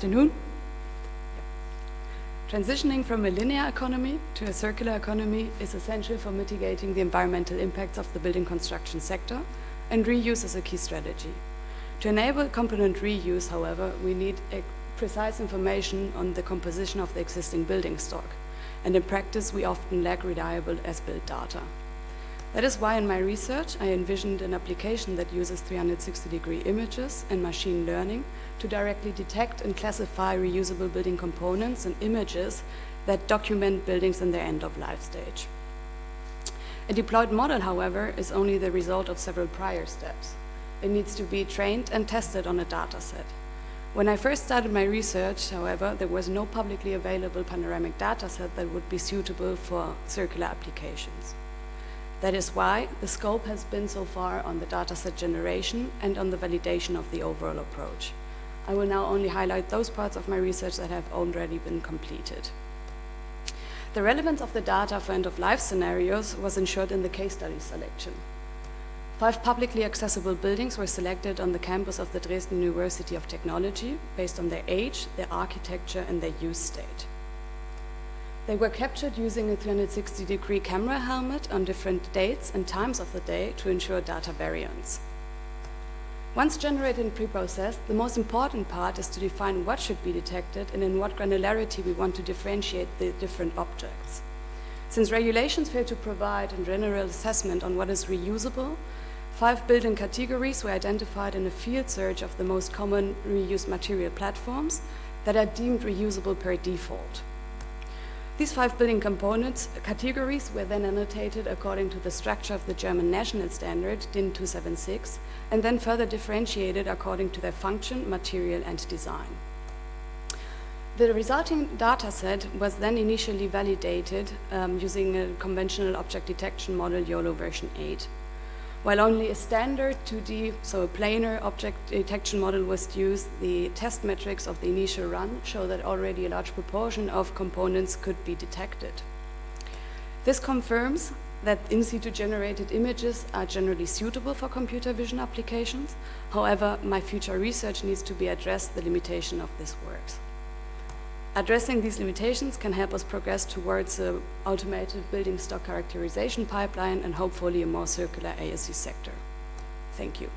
afternoon. Transitioning from a linear economy to a circular economy is essential for mitigating the environmental impacts of the building construction sector, and reuse is a key strategy. To enable component reuse, however, we need precise information on the composition of the existing building stock, and in practice we often lack reliable as-built data. That is why in my research I envisioned an application that uses 360-degree images and machine learning to directly detect and classify reusable building components and images that document buildings in their end-of-life stage. A deployed model, however, is only the result of several prior steps. It needs to be trained and tested on a dataset. When I first started my research, however, there was no publicly available panoramic dataset that would be suitable for circular applications. That is why the scope has been so far on the dataset generation and on the validation of the overall approach. I will now only highlight those parts of my research that have already been completed. The relevance of the data for end-of-life scenarios was ensured in the case study selection. 5 publicly accessible buildings were selected on the campus of the Dresden University of Technology based on their age, their architecture, and their use state. They were captured using a 360-degree camera helmet on different dates and times of the day to ensure data variance. Once generated and pre-processed, the most important part is to define what should be detected and in what granularity we want to differentiate the different objects. Since regulations fail to provide a general assessment on what is reusable, 5 building categories were identified in a field search of the most common reused material platforms that are deemed reusable per default. These 5 building components categories were then annotated according to the structure of the German national standard, DIN 276, and then further differentiated according to their function, material, and design. The resulting dataset was then initially validated using a conventional object detection model YOLO version 8. While only a standard 2D, so a planar object detection model was used, the test metrics of the initial run show that already a large proportion of components could be detected. This confirms that in situ generated images are generally suitable for computer vision applications. However, my future research needs to be addressed the limitation of this work. Addressing these limitations can help us progress towards an automated building stock characterization pipeline and hopefully a more circular AEC sector. Thank you.